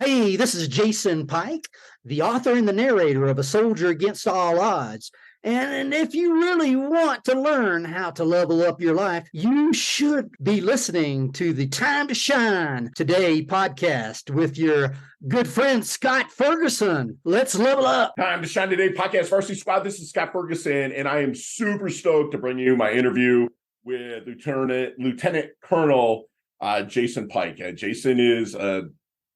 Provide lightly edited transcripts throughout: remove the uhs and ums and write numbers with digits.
Hey, this is Jason Pike, the author and the narrator of A Soldier Against All Odds. And if you really want to learn how to level up your life, you should be listening to the Time to Shine Today podcast with your good friend, Scott Ferguson. Let's level up. Time to Shine Today podcast, Varsity Squad. This is Scott Ferguson, and I am super stoked to bring you my interview with Lieutenant Colonel Jason Pike. Jason is a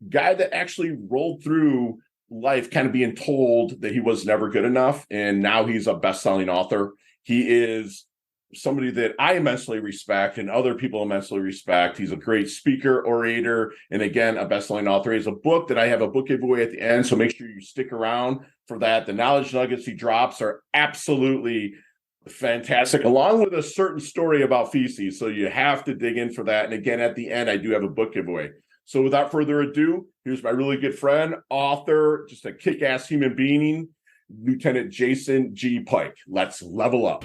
guy that actually rolled through life kind of being told that he was never good enough, and now he's a best-selling author. He is somebody that I immensely respect and other people immensely respect. He's a great speaker, orator, and again, a best-selling author. He has a book that I have a book giveaway at the end, so make sure you stick around for that. The knowledge nuggets he drops are absolutely fantastic, along with a certain story about feces, so you have to dig in for that. And again, at the end, I do have a book giveaway. So without further ado, here's my really good friend, author, just a kick-ass human being, Lieutenant Jason G. Pike. Let's level up.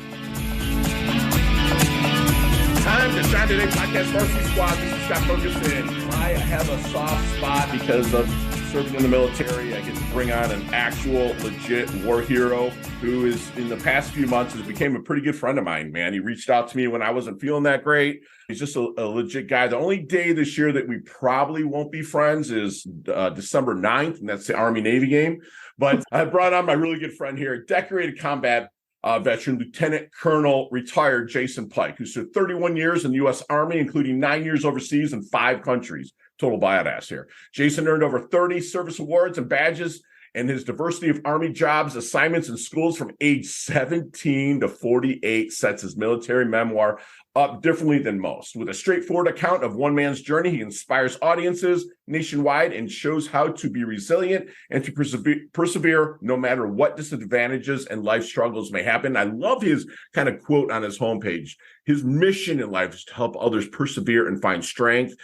Time to Shine Today podcast, Varsity Squad. This is Scott Ferguson. I have a soft spot because of serving in the military. I get to bring on an actual legit war hero who is, in the past few months, has become a pretty good friend of mine, man. He reached out to me when I wasn't feeling that great. He's just a legit guy. The only day this year that we probably won't be friends is December 9th, and that's the Army-Navy game. But I brought on my really good friend here, decorated combat veteran, Lieutenant Colonel retired Jason Pike, who served 31 years in the U.S. Army, including 9 years overseas in 5 countries. Total badass here. Jason earned over 30 service awards and badges, and his diversity of Army jobs, assignments, and schools from age 17 to 48 sets his military memoir up differently than most. With a straightforward account of one man's journey, he inspires audiences nationwide and shows how to be resilient and to persevere no matter what disadvantages and life struggles may happen. I love his kind of quote on his homepage. His mission in life is to help others persevere and find strength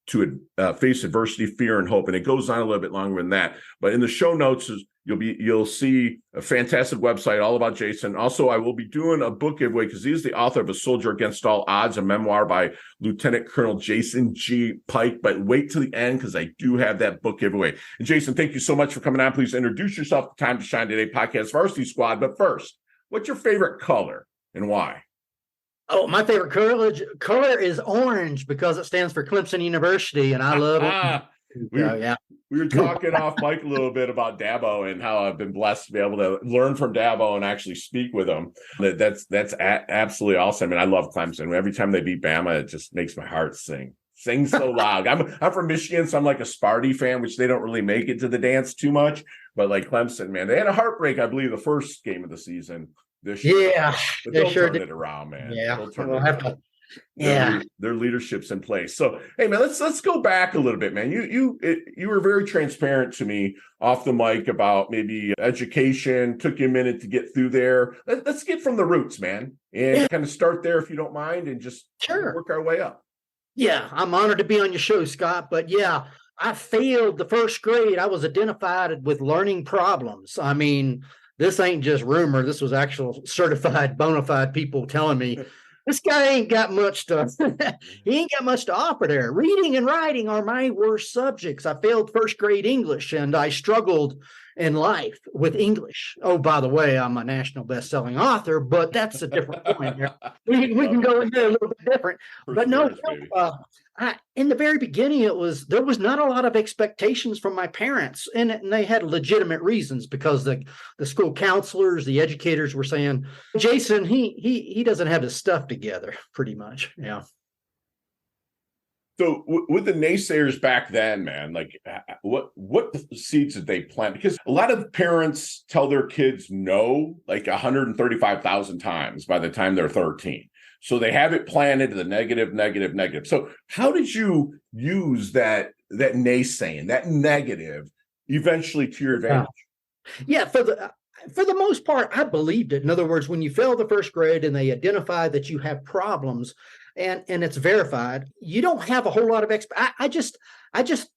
to face adversity, fear, and hope. And it goes on a little bit longer than that. But in the show notes, you'll see a fantastic website all about Jason. Also, I will be doing a book giveaway because he's the author of A Soldier Against All Odds, a memoir by Lieutenant Colonel Jason G. Pike. But wait till the end because I do have that book giveaway. And Jason, thank you so much for coming on. Please introduce yourself to Time to Shine Today podcast, Varsity Squad. But first, what's your favorite color and why? Oh, my favorite color is orange because it stands for Clemson University, and I love it. We were talking off mic a little bit about Dabo and how I've been blessed to be able to learn from Dabo and actually speak with him. That's absolutely awesome, and I love Clemson. Every time they beat Bama, it just makes my heart sing so loud. I'm from Michigan, so I'm like a Sparty fan, which they don't really make it to the dance too much. But like Clemson, man, they had a heartbreak, I believe, the first game of the season. This year. Yeah, but they'll turn it around, man. Yeah, they'll turn it around. Their leadership's in place. So, hey, man, let's go back a little bit, man. You were very transparent to me off the mic about maybe education. Took you a minute to get through there. Let's get from the roots, man, and kind of start there if you don't mind, and just work our way up. Yeah, I'm honored to be on your show, Scott. But yeah, I failed the first grade. I was identified with learning problems. I mean, this ain't just rumor. This was actual certified, bona fide people telling me this guy ain't got much to, he ain't got much to offer there. Reading and writing are my worst subjects. I failed first grade English, and I struggled in life with English. Oh, by the way, I'm a national best-selling author, but that's a different point here. We can go into it a little bit different. But no, in the very beginning, there was not a lot of expectations from my parents, and they had legitimate reasons because the school counselors, the educators were saying, Jason, he doesn't have his stuff together, pretty much. Yeah. So with the naysayers back then, man, like what seeds did they plant? Because a lot of parents tell their kids no, like 135,000 times by the time they're 13. So they have it planted to the negative. So how did you use that naysaying, that negative, eventually to your advantage? Yeah, for the most part, I believed it. In other words, when you fail the first grade and they identify that you have problems, and it's verified, you don't have a whole lot of I just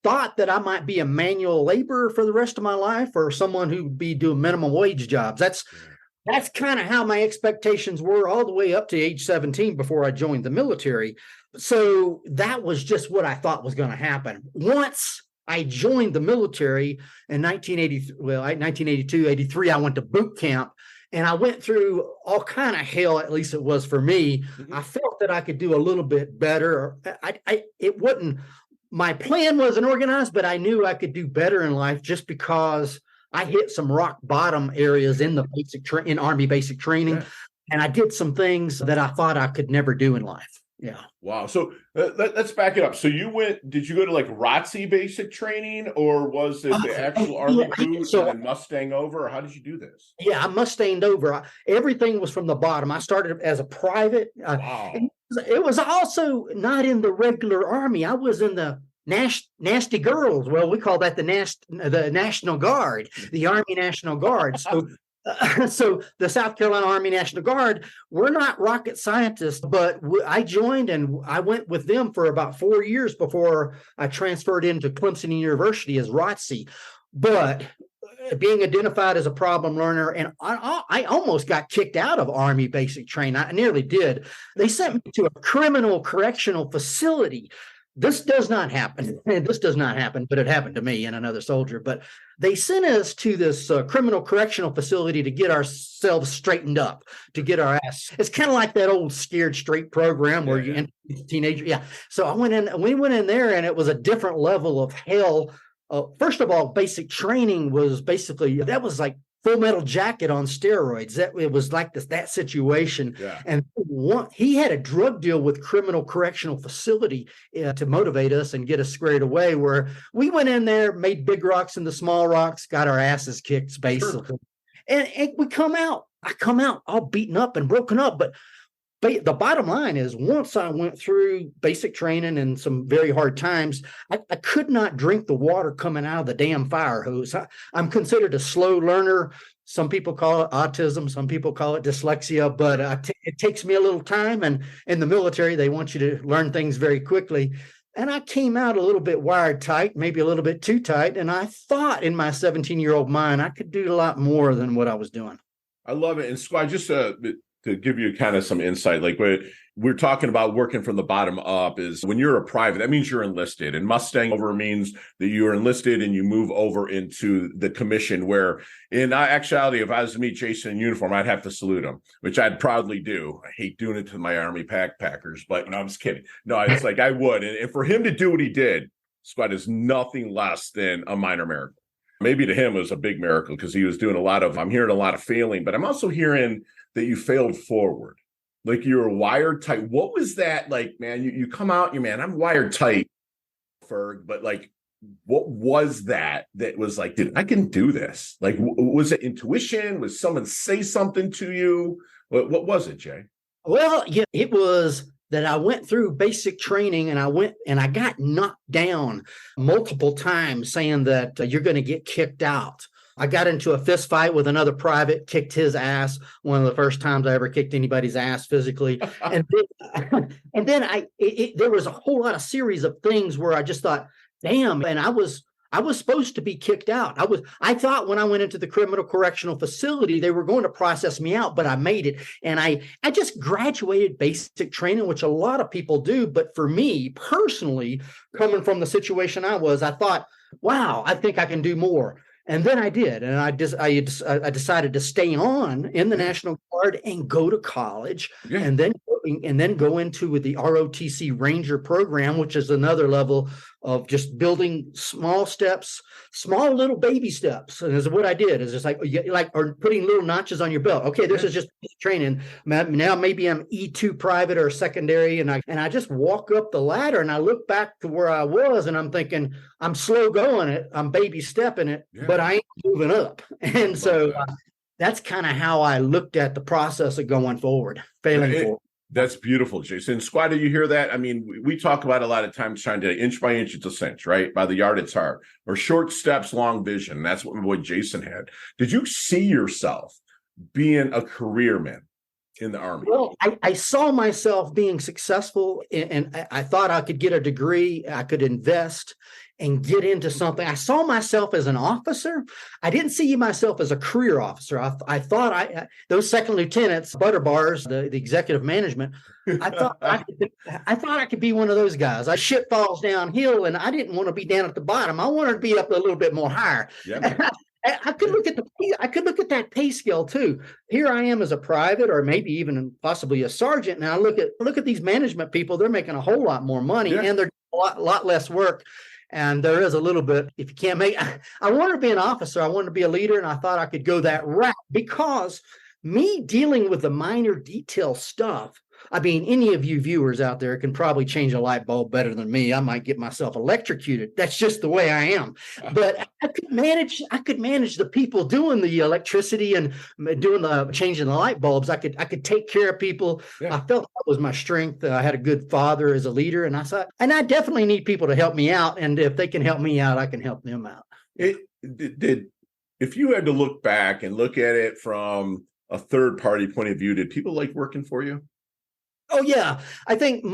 thought that I might be a manual laborer for the rest of my life, or someone who'd be doing minimum wage jobs. That's kind of how my expectations were all the way up to age 17 before I joined the military. So that was just what I thought was going to happen. Once I joined the military in 1980. Well, 1982, 83, I went to boot camp. And I went through all kind of hell, at least it was for me. Mhm. I felt that I could do a little bit better. It wasn't, my plan wasn't organized, but I knew I could do better in life just because I hit some rock bottom areas in the in Army basic training. Yeah. And I did some things that I thought I could never do in life. Yeah. Wow. So let's back it up. So did you go to like ROTC basic training, or was it the actual Army boots and then Mustang over? Or how did you do this? Yeah, I Mustanged over. Everything was from the bottom. I started as a private. Wow. It was also not in the regular Army. I was in the nasty girls. Well, we call that the National Guard, the Army National Guard. So so the South Carolina Army National Guard, we're not rocket scientists, but I joined and I went with them for about 4 years before I transferred into Clemson University as ROTC. But being identified as a problem learner, and I almost got kicked out of Army basic training. I nearly did. They sent me to a criminal correctional facility. This does not happen. This does not happen, but it happened to me and another soldier. But they sent us to this criminal correctional facility to get ourselves straightened up, to get our ass. It's kind of like that old Scared Straight program where you enter as a teenager. Yeah. So we went in there, and it was a different level of hell. First of all, basic training was basically, that was like Full Metal Jacket on steroids. It was like that situation. Yeah. And he had a drug deal with criminal correctional facility to motivate us and get us squared away, where we went in there, made big rocks into small rocks, got our asses kicked, basically. Sure. And we come out. I come out all beaten up and broken up. But the bottom line is, once I went through basic training and some very hard times, I could not drink the water coming out of the damn fire hose. I'm considered a slow learner. Some people call it autism. Some people call it dyslexia, but it takes me a little time. And in the military, they want you to learn things very quickly. And I came out a little bit wired tight, maybe a little bit too tight. And I thought in my 17-year-old mind, I could do a lot more than what I was doing. I love it. And Squad, just to give you kind of some insight, like we're talking about working from the bottom up, is when you're a private, that means you're enlisted, and Mustang over means that you're enlisted and you move over into the commission, where in actuality, if I was to meet Jason in uniform, I'd have to salute him, which I'd proudly do. I hate doing it to my Army backpackers, but no, I'm just kidding. No, it's like I would. And for him to do what he did, Squad, is nothing less than a minor miracle. Maybe to him it was a big miracle, because he was doing I'm hearing a lot of failing, but I'm also hearing that you failed forward. Like, you were wired tight. What was that like, man? You come out, man, I'm wired tight, Ferg, but like, what was that was like, dude, I can do this? Like, was it intuition? Was someone say something to you? What was it, Jay? Well, yeah, it was that I went through basic training, and I got knocked down multiple times, saying that you're going to get kicked out. I got into a fist fight with another private, kicked his ass. One of the first times I ever kicked anybody's ass physically. And then there was a whole lot of series of things where I just thought, damn, and I was supposed to be kicked out. I thought when I went into the criminal correctional facility, they were going to process me out, but I made it. And I just graduated basic training, which a lot of people do. But for me personally, coming from the situation I thought, wow, I think I can do more. And then I did, and I decided to stay on in the National Guard and go to college, and then go into the ROTC Ranger program, which is another level of just building small little baby steps. And is what I did, is just or putting little notches on your belt. Okay, this is just training. Now maybe I'm E2 private or secondary, and I just walk up the ladder, and I look back to where I was, and I'm thinking, I'm slow going it, I'm baby stepping it, but I ain't moving up. And so that's kind of how I looked at the process of going forward, failing forward. That's beautiful, Jason. Squad, do you hear that? I mean, we talk about a lot of times trying to inch by inch, it's a cinch, right? By the yard, it's hard. Or short steps, long vision. That's what my boy Jason had. Did you see yourself being a careerman in the Army? Well, I saw myself being successful, and I thought I could get a degree, I could invest, and get into something. I saw myself as an officer. I didn't see myself as a career officer. I thought those second lieutenants, butter bars, the executive management, I thought I could be one of those guys. Shit falls downhill, and I didn't want to be down at the bottom. I wanted to be up a little bit more higher. Yeah. I could look at that pay scale too. Here I am as a private, or maybe even possibly a sergeant. Now I look at these management people. They're making a whole lot more money, and they're a lot less work. And there is a little bit, if you can't make, I wanted to be an officer. I wanted to be a leader, and I thought I could go that route because me dealing with the minor detail stuff. I mean, any of you viewers out there can probably change a light bulb better than me. I might get myself electrocuted. That's just the way I am. But I could manage the people doing the electricity and doing the changing the light bulbs. I could take care of people. Yeah. I felt that was my strength. I had a good father as a leader, and I thought, and I definitely need people to help me out. And if they can help me out, I can help them out. If you had to look back and look at it from a third party point of view, did people like working for you? Oh, yeah. I think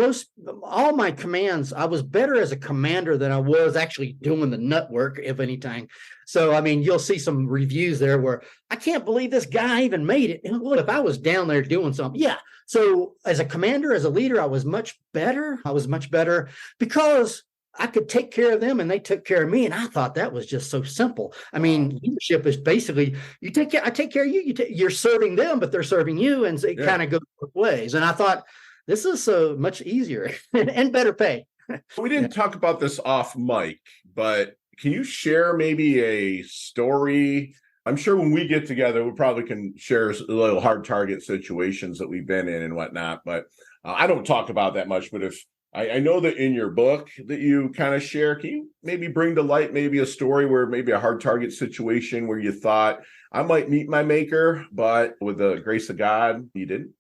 all my commands, I was better as a commander than I was actually doing the nut work, if anything. So, I mean, you'll see some reviews there where I can't believe this guy even made it. And look, if I was down there doing something, yeah. So as a commander, as a leader, I was much better. Because I could take care of them and they took care of me. And I thought that was just so simple. I mean, leadership is basically I take care of you. You're serving them, but they're serving you. And it kind of goes both ways. And I thought, this is so much easier and better pay. We didn't talk about this off mic, but can you share maybe a story? I'm sure when we get together, we probably can share little hard target situations that we've been in and whatnot. But I don't talk about that much. But if I know that in your book that you kind of share, can you maybe bring to light maybe a story where maybe a hard target situation where you thought I might meet my maker, but with the grace of God, you didn't?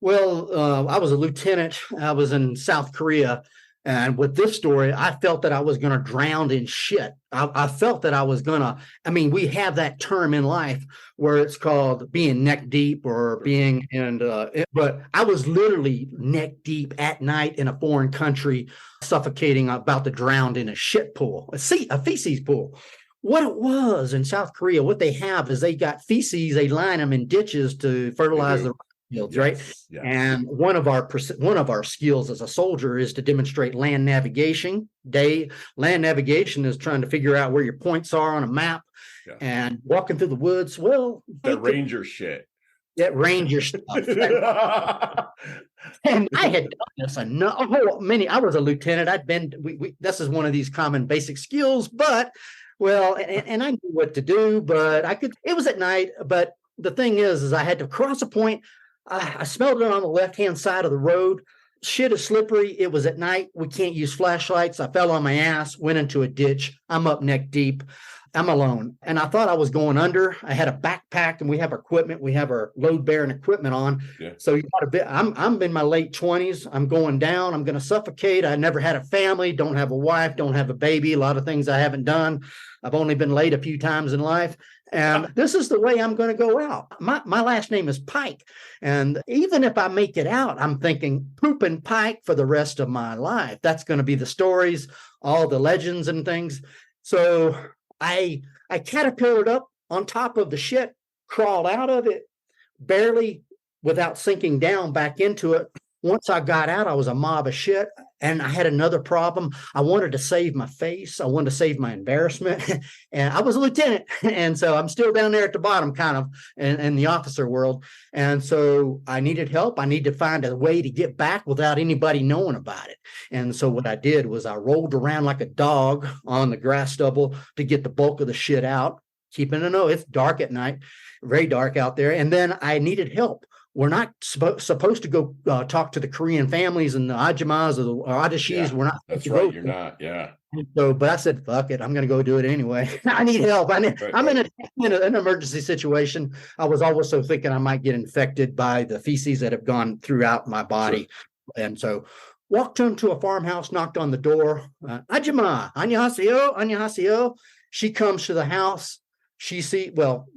Well, I was a lieutenant. I was in South Korea. And with this story, I felt that I was going to drown in shit. I felt that I was going to, we have that term in life where it's called being neck deep or being but I was literally neck deep at night in a foreign country, suffocating, about to drown in a shit pool, a feces pool. What it was in South Korea, what they have is they got feces, they line them in ditches to fertilize the fields, right? Yes. And one of our skills as a soldier is to demonstrate land navigation. Land navigation is trying to figure out where your points are on a map and walking through the woods. Well, the ranger shit. That ranger stuff. And I had done this I was a lieutenant. I'd been. This is one of these common basic skills, but and I knew what to do, but I could. It was at night, but the thing is I had to cross a point. I smelled it on the left-hand side of the road. Shit is slippery. It was at night. We can't use flashlights. I fell on my ass, went into a ditch. I'm up neck deep. I'm alone. And I thought I was going under. I had a backpack and we have our equipment. We have our load bearing equipment on. Yeah. So you got a bit, I'm in my late 20s. I'm going down. I'm going to suffocate. I never had a family, don't have a wife, don't have a baby. A lot of things I haven't done. I've only been late a few times in life. And this is the way I'm going to go out. My last name is Pike. And even if I make it out, I'm thinking pooping Pike for the rest of my life. That's going to be the stories, all the legends and things. So I caterpillared up on top of the shit, crawled out of it, barely without sinking down back into it. Once I got out, I was a mob of shit. And I had another problem. I wanted to save my face. I wanted to save my embarrassment. And I was a lieutenant. And so I'm still down there at the bottom, kind of, in the officer world. And so I needed help. I needed to find a way to get back without anybody knowing about it. And so what I did was I rolled around like a dog on the grass stubble to get the bulk of the shit out. Keeping a note, it's dark at night, very dark out there. And then I needed help. We're not supposed to go talk to the Korean families and the Ajimas or the Adashis. Yeah, we're not. That's right. You're not. Yeah. So, but I said, fuck it. I'm going to go do it anyway. I need help. I'm in an emergency situation. I was also thinking I might get infected by the feces that have gone throughout my body. Sure. And so walked into a farmhouse, knocked on the door. Ajima, annyeonghaseyo, annyeonghaseyo. She comes to the house.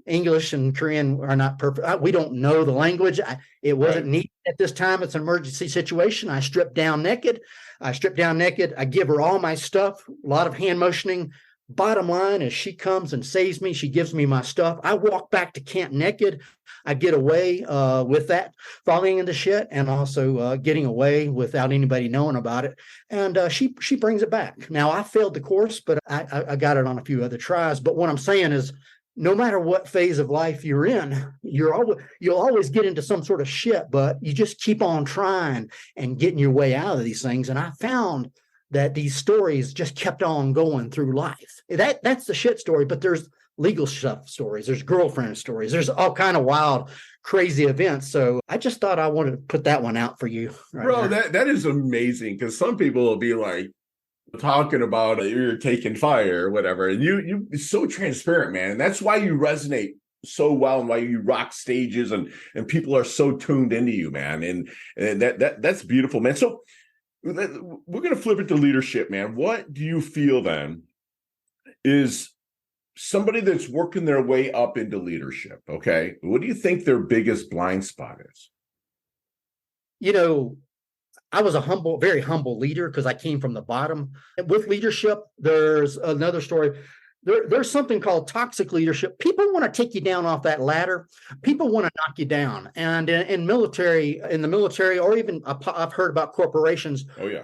English and Korean are not perfect. We don't know the language. It wasn't neat at this time. It's an emergency situation. I stripped down naked. I strip down naked. I give her all my stuff, a lot of hand motioning. Bottom line is she comes and saves me. She gives me my stuff. I walk back to camp naked. I get away with that, falling into shit, and also getting away without anybody knowing about it. And she brings it back. Now, I failed the course, but I got it on a few other tries. But what I'm saying is, no matter what phase of life you're in, you'll always get into some sort of shit, but you just keep on trying and getting your way out of these things. And I found that these stories just kept on going through life. That's the shit story, but there's legal stuff stories, there's girlfriend stories, there's all kind of wild, crazy events. So I just thought I wanted to put that one out for you. Bro, that is amazing, because some people will be like talking about you're taking fire or whatever, and you're so transparent, man. And that's why you resonate so well, and why you rock stages, and people are so tuned into you, man. And that's beautiful, man. So we're going to flip it to leadership, man. What do you feel then is somebody that's working their way up into leadership? Okay. What do you think their biggest blind spot is? I was a very humble leader because I came from the bottom. And with leadership, there's another story. There's something called toxic leadership. People want to take you down off that ladder. People want to knock you down. And in the military, or even I've heard about corporations. Oh, yeah.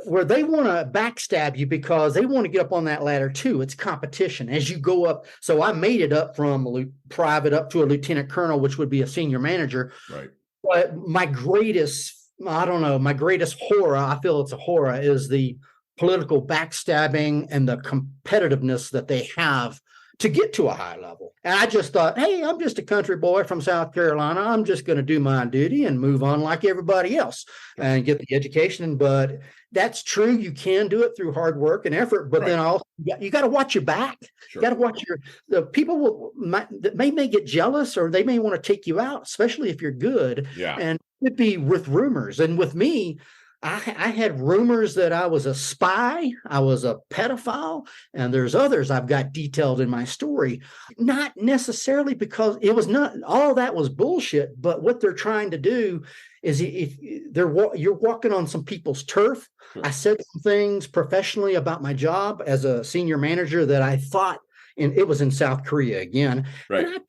Where they want to backstab you because they want to get up on that ladder too. It's competition as you go up. So I made it up from a private up to a lieutenant colonel, which would be a senior manager. Right. But my greatest horror, I feel it's a horror, is the political backstabbing and the competitiveness that they have to get to a high level. And I just thought, hey, I'm just a country boy from South Carolina. I'm just going to do my duty and move on like everybody else and get the education. But that's true. You can do it through hard work and effort, but then also you got to watch your back. Sure. You got to watch the people that may get jealous, or they may want to take you out, especially if you're good. Yeah. And it'd be with rumors. And with me, I had rumors that I was a spy, I was a pedophile, and there's others I've got detailed in my story. Not necessarily because it was not, all that was bullshit, but what they're trying to do is if you're walking on some people's turf. Sure. I said some things professionally about my job as a senior manager that I thought, and it was in South Korea again. Right. And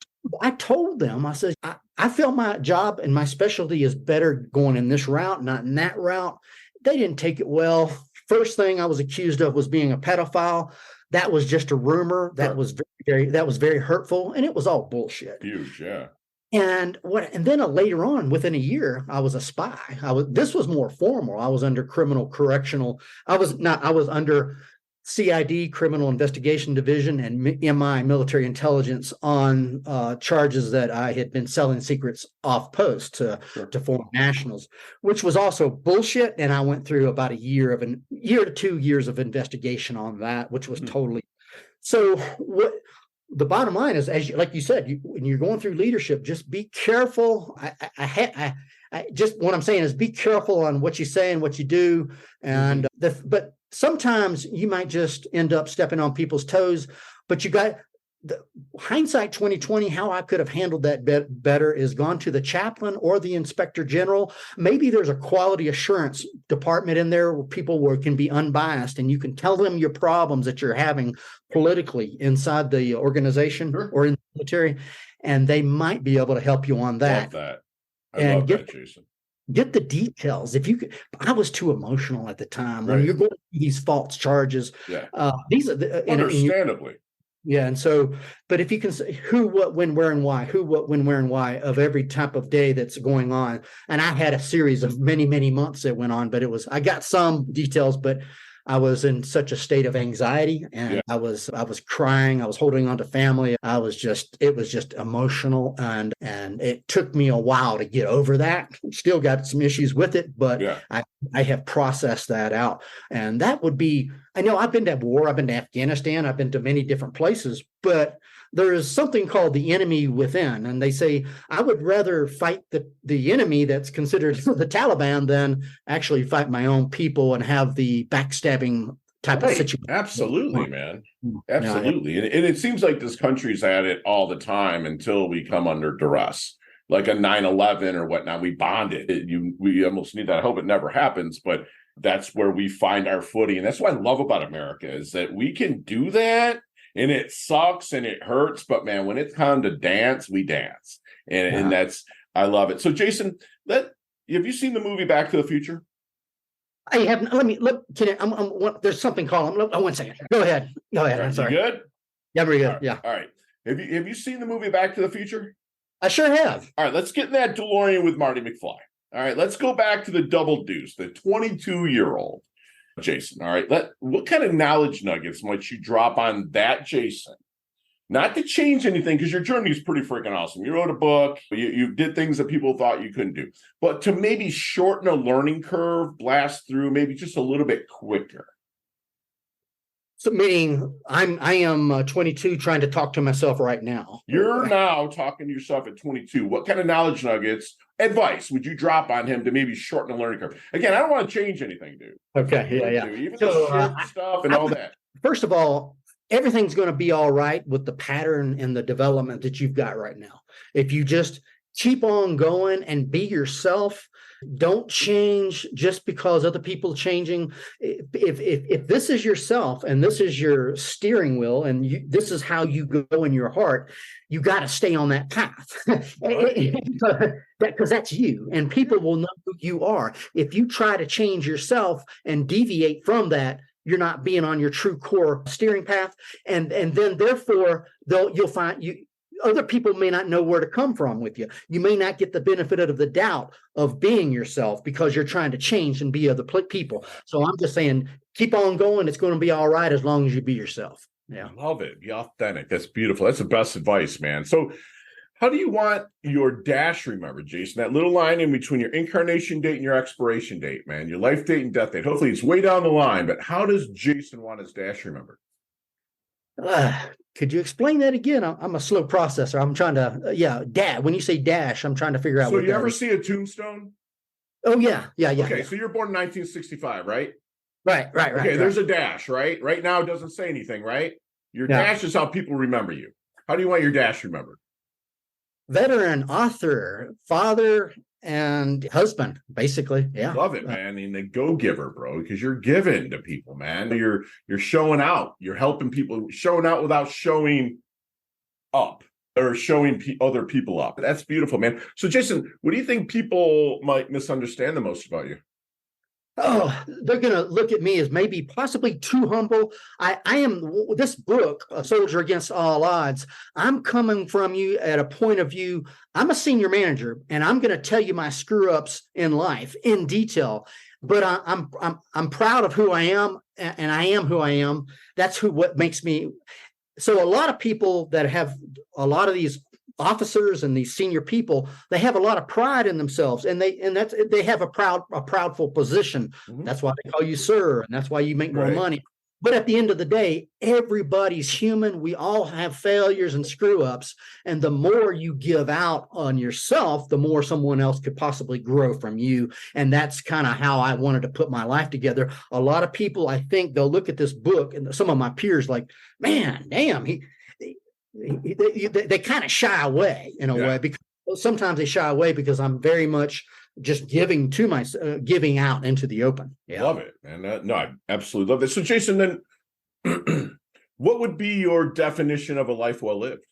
I told them, I said, I feel my job and my specialty is better going in this route, not in that route. They didn't take it well. First thing I was accused of was being a pedophile. That was just a rumor. That was very hurtful, and it was all bullshit. Huge, yeah. And then later on, within a year, I was a spy. This was more formal. I was under I was under CID, Criminal Investigation Division, and MI, Military Intelligence, on charges that I had been selling secrets off post to foreign nationals, which was also bullshit. And I went through about a year to 2 years of investigation on that, which was totally. So what the bottom line is, like you said, when you're going through leadership, just be careful. Just what I'm saying is be careful on what you say and what you do, and but sometimes you might just end up stepping on people's toes. But you got the hindsight 2020. How I could have handled that better is gone to the chaplain or the inspector general. Maybe there's a quality assurance department in there where people can be unbiased, and you can tell them your problems that you're having politically inside the organization or in the military, and they might be able to help you on that. Love that. I love that, Jason. Get the details. If you could, I was too emotional at the time. When you're going through these false charges. Yeah. These are understandably. And so, but if you can say who, what, when, where, and why, who, what, when, where, and why of every type of day that's going on. And I had a series of many, many months that went on, but I got some details, but I was in such a state of anxiety, and I was crying. I was holding on to family. It was just emotional, and it took me a while to get over that. Still got some issues with it, but I have processed that out. And that would be, I know I've been to war. I've been to Afghanistan. I've been to many different places, but there is something called the enemy within. And they say, I would rather fight the enemy that's considered the Taliban than actually fight my own people and have the backstabbing type of situation. Absolutely, man. Absolutely. And it seems like this country's at it all the time until we come under duress. Like a 9/11 or whatnot, we bonded. We almost need that. I hope it never happens, but that's where we find our footing. And that's what I love about America is that we can do that, and it sucks and it hurts. But man, when it's time to dance, we dance. And that's, I love it. So Jason, have you seen the movie Back to the Future? I haven't. Let me look. There's something called. One second. Go ahead. Right, I'm sorry. You good? Yeah, very good. All right. Yeah. All right. Have you seen the movie Back to the Future? I sure have. All right. Let's get in that DeLorean with Marty McFly. All right. Let's go back to the Double Deuce, the 22-year-old Jason. All right. What kind of knowledge nuggets might you drop on that Jason? Not to change anything, because your journey is pretty freaking awesome. You wrote a book, you did things that people thought you couldn't do, but to maybe shorten a learning curve, blast through maybe just a little bit quicker. So meaning I am 22 trying to talk to myself right now. You're now talking to yourself at 22. What kind of knowledge nuggets, advice would you drop on him to maybe shorten the learning curve? Again, I don't want to change anything, dude. Okay. Yeah. Even the short stuff and all that. First of all, everything's going to be all right with the pattern and the development that you've got right now. If you just keep on going and be yourself, don't change just because other people are changing. If this is yourself and this is your steering wheel and this is how you go in your heart, you got to stay on that path because that's you, and people will know who you are. If you try to change yourself and deviate from that, you're not being on your true core steering path. And then therefore you'll find other people may not know where to come from with you. You may not get the benefit of the doubt of being yourself because you're trying to change and be other people. So I'm just saying, keep on going. It's going to be all right as long as you be yourself. Yeah. I love it. Be authentic. That's beautiful. That's the best advice, man. So how do you want your dash remembered, Jason? That little line in between your incarnation date and your expiration date, man, your life date and death date. Hopefully it's way down the line, but how does Jason want his dash remembered? Could you explain that again? I'm a slow processor. I'm trying to, when you say dash, I'm trying to figure out. So you ever see a tombstone? Oh, yeah. Okay, so you're born in 1965, right? Right. Okay, there's a dash, right? Right now it doesn't say anything, right? Your dash is how people remember you. How do you want your dash remembered? Veteran, author, father, and husband, basically. Yeah. Love it, man. I mean, the go-giver, bro, because you're giving to people, man. You're showing out. You're helping people, showing out without showing up or showing other people up. That's beautiful, man. So, Jason, what do you think people might misunderstand the most about you? Oh, they're going to look at me as maybe possibly too humble. I am, this book, A Soldier Against All Odds, I'm coming from you at a point of view. I'm a senior manager, and I'm going to tell you my screw ups in life in detail. But I'm proud of who I am, and I am who I am. That's what makes me. So a lot of people that have a lot of these officers and these senior people, they have a lot of pride in themselves, and they have a proudful position. Mm-hmm. That's why they call you sir, and that's why you make more money. But at the end of the day, everybody's human. We all have failures and screw ups, and the more you give out on yourself, the more someone else could possibly grow from you. And that's kind of how I wanted to put my life together. A lot of people, I think, they'll look at this book, and some of my peers like, man, damn, they kind of shy away in a way, because sometimes they shy away because I'm very much just giving out into the open. Yeah. Love it. And no, I absolutely love this. So Jason, then what would be your definition of a life well lived?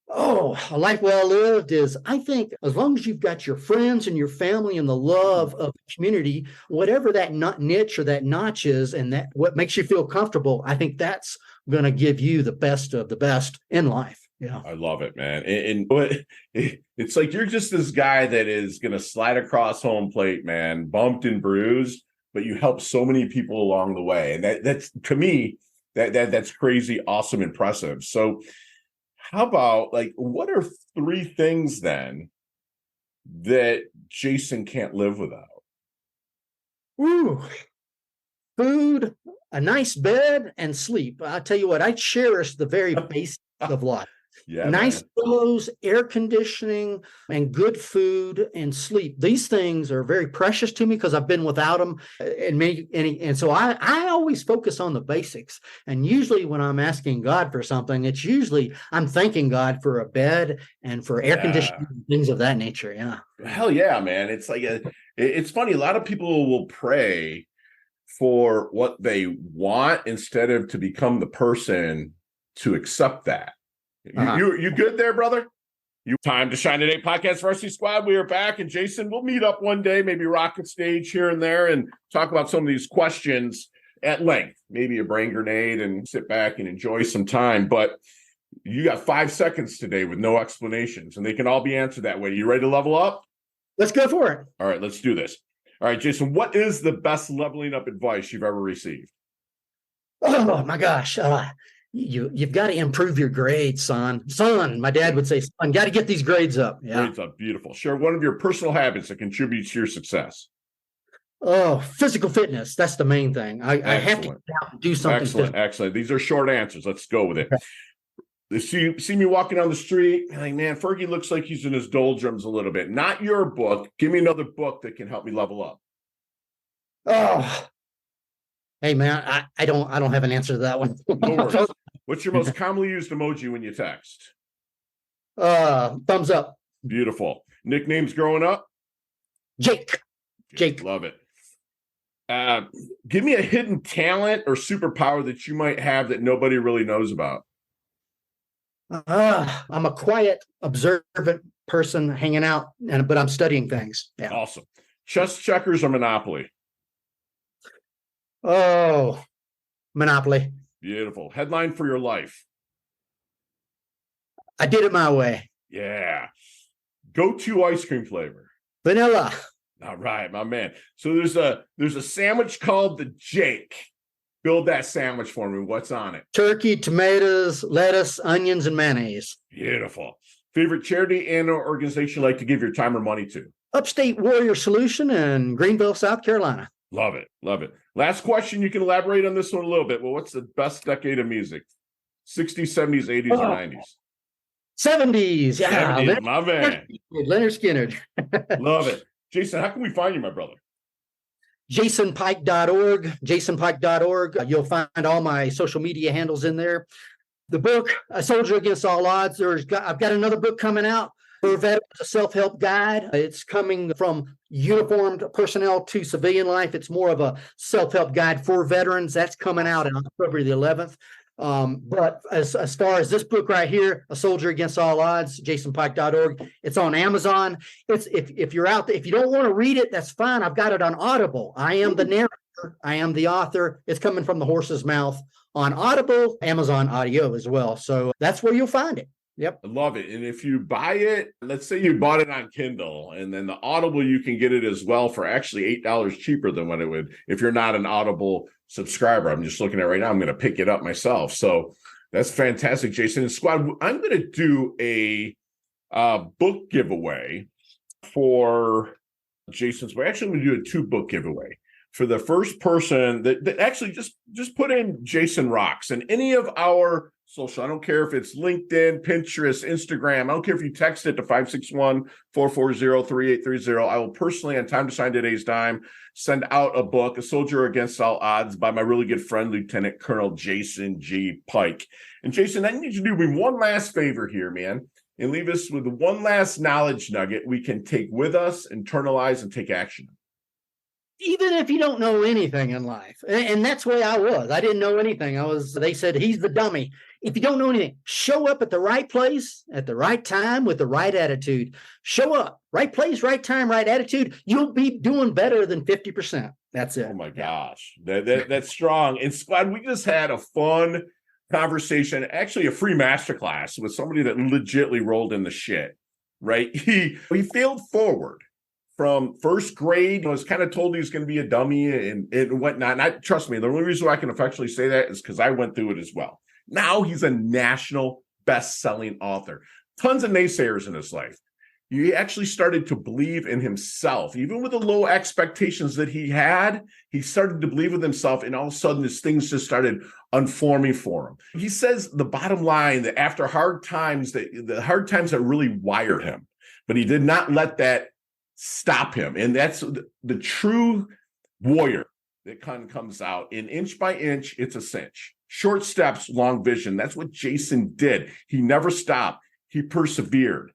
Oh, a life well lived is, I think, as long as you've got your friends and your family and the love of the community, whatever that niche or that notch is, and that what makes you feel comfortable, I think that's going to give you the best of the best in life. Yeah. I love it, man. And it's like you're just this guy that is going to slide across home plate, man, bumped and bruised, but you help so many people along the way. And that's, to me, that's crazy, awesome, impressive. So how about, like, what are 3 things then that Jason can't live without? Ooh, food, a nice bed, and sleep. I'll tell you what, I cherish the very basics of life. Yeah, nice clothes, air conditioning, and good food and sleep. These things are very precious to me because I've been without them. And so I always focus on the basics. And usually when I'm asking God for something, it's usually I'm thanking God for a bed and for air conditioning, things of that nature. Yeah. Hell yeah, man. It's like It's funny. A lot of people will pray for what they want instead of to become the person to accept that. You good there, brother? Time to Shine Today podcast Varsity Squad. We are back, and Jason, we'll meet up one day, maybe rocket stage here and there, and talk about some of these questions at length. Maybe a brain grenade and sit back and enjoy some time. But you got 5 seconds today with no explanations, and they can all be answered that way. You ready to level up? Let's go for it. All right, let's do this. All right, Jason, what is the best leveling up advice you've ever received? Oh my gosh. You've got to improve your grades, son. My dad would say, son, got to get these grades up. Yeah. Grades up, beautiful. Share one of your personal habits that contributes to your success. Oh, physical fitness. That's the main thing. I have to get out and do something. Excellent. These are short answers. Let's go with it. Okay. See me walking down the street, like, man, Fergie looks like he's in his doldrums a little bit. Not your book. Give me another book that can help me level up. Oh, hey man, I don't have an answer to that one. No worries. What's your most commonly used emoji when you text? Thumbs up. Beautiful. Nicknames growing up? Jake. Love it. Give me a hidden talent or superpower that you might have that nobody really knows about. I'm a quiet, observant person hanging out, but I'm studying things. Yeah. Awesome. Chess, checkers, or Monopoly? Oh, Monopoly. Beautiful. Headline for your life? I did it my way. Yeah. Go-to ice cream flavor? Vanilla. All right, my man. So there's a sandwich called the Jake. Build that sandwich for me. What's on it? Turkey, tomatoes, lettuce, onions, and mayonnaise. Beautiful. Favorite charity and or organization you like to give your time or money to? Upstate Warrior Solution in Greenville, South Carolina. Love it. Last question. You can elaborate on this one a little bit. Well, what's the best decade of music? 60s, 70s, 80s, or 90s? 70s. Yeah. 70s, my man. Leonard Skinner. Love it. Jason, how can we find you, my brother? JasonPike.org. You'll find all my social media handles in there. The book, A Soldier Against All Odds, I've got another book coming out for veterans, a self-help guide. It's coming from uniformed personnel to civilian life. It's more of a self-help guide for veterans. That's coming out on October the 11th. But as far as this book right here, A Soldier Against All Odds, JasonPike.org, it's on Amazon. If you're out there, if you don't want to read it, that's fine. I've got it on Audible. I am the narrator. I am the author. It's coming from the horse's mouth on Audible, Amazon Audio as well. So that's where you'll find it. Yep. I love it. And if you buy it, let's say you bought it on Kindle, and then the Audible, you can get it as well for actually $8 cheaper than what it would if you're not an Audible subscriber. I'm just looking at it right now. I'm going to pick it up myself. So that's fantastic, Jason. And squad, I'm going to do a book giveaway for Jason's. We're actually going to do a 2-book giveaway. For the first person that actually just put in Jason Rocks and any of our social. I don't care if it's LinkedIn, Pinterest, Instagram. I don't care if you text it to 561-440-3830. I will personally, on Time to Shine Today's Dime, send out a book, A Soldier Against All Odds, by my really good friend, Lieutenant Colonel Jason G. Pike. And Jason, I need you to do me one last favor here, man, and leave us with one last knowledge nugget we can take with us, internalize, and take action. Even if you don't know anything in life, and that's where I was. I didn't know anything. They said, he's the dummy. If you don't know anything, show up at the right place, at the right time, with the right attitude. Show up, right place, right time, right attitude. You'll be doing better than 50%. That's it. Oh my gosh. That's strong. And squad, we just had a fun conversation, actually a free masterclass with somebody that legitimately rolled in the shit, right? He failed forward from first grade. I was kind of told he was going to be a dummy and whatnot. And trust me, the only reason why I can effectually say that is because I went through it as well. Now he's a national best-selling author. Tons of naysayers in his life. He actually started to believe in himself. Even with the low expectations that he had, he started to believe in himself, and all of a sudden his things just started unforming for him. He says the bottom line, that after hard times, the hard times that really wired him, but he did not let that stop him. And that's the true warrior that kind of comes out. In inch by inch, it's a cinch. Short steps, long vision. That's what Jason did. He never stopped. He persevered.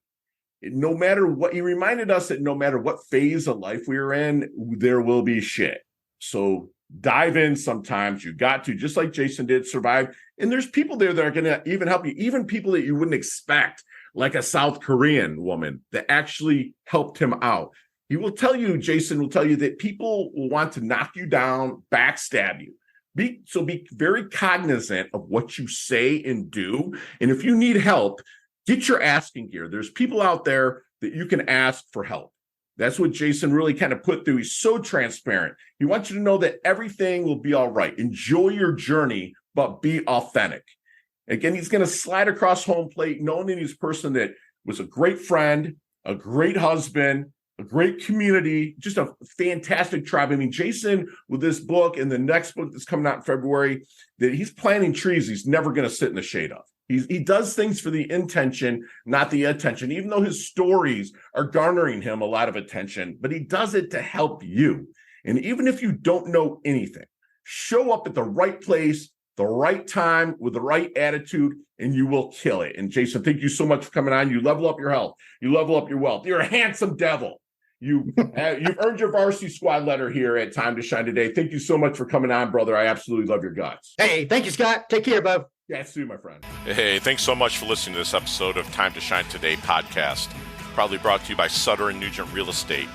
no matter what, he reminded us that no matter what phase of life we are in, there will be shit. So dive in sometimes. You got to, just like Jason did, survive. And there's people there that are going to even help you, even people that you wouldn't expect, like a South Korean woman that actually helped him out. He will tell you, Jason will tell you that people will want to knock you down, backstab you. Be very cognizant of what you say and do. And if you need help, get your asking gear. There's people out there that you can ask for help. That's what Jason really kind of put through. He's so transparent. He wants you to know that everything will be all right. Enjoy your journey, but be authentic. Again, he's going to slide across home plate, knowing that he's a person that was a great friend, a great husband, a great community, just a fantastic tribe. I mean, Jason, with this book and the next book that's coming out in February, that he's planting trees he's never going to sit in the shade of. He does things for the intention, not the attention, even though his stories are garnering him a lot of attention, but he does it to help you. And even if you don't know anything, show up at the right place, the right time, with the right attitude, and you will kill it. And Jason, thank you so much for coming on. You level up your health. You level up your wealth. You're a handsome devil. You've earned your varsity squad letter here at Time to Shine today. Thank you so much for coming on, brother. I absolutely love your guts. Hey, thank you, Scott. Take care, bub. Yeah, see you, my friend. Hey, thanks so much for listening to this episode of Time to Shine Today podcast. Proudly brought to you by Sutter & Nugent Real Estate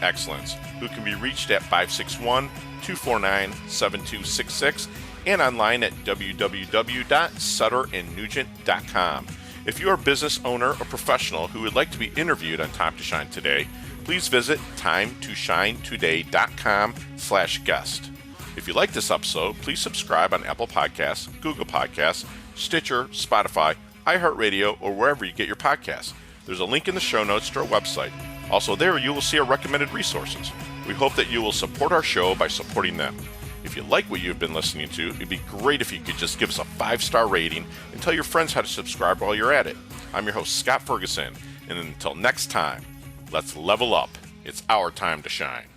Excellence, who can be reached at 561-249-7266 and online at www.sutterandnugent.com. If you are a business owner or professional who would like to be interviewed on Time to Shine Today, please visit timetoshinetoday.com/guest. If you like this episode, please subscribe on Apple Podcasts, Google Podcasts, Stitcher, Spotify, iHeartRadio, or wherever you get your podcasts. There's a link in the show notes to our website. Also there, you will see our recommended resources. We hope that you will support our show by supporting them. If you like what you've been listening to, it'd be great if you could just give us a 5-star rating and tell your friends how to subscribe while you're at it. I'm your host, Scott Ferguson, and until next time, let's level up. It's our time to shine.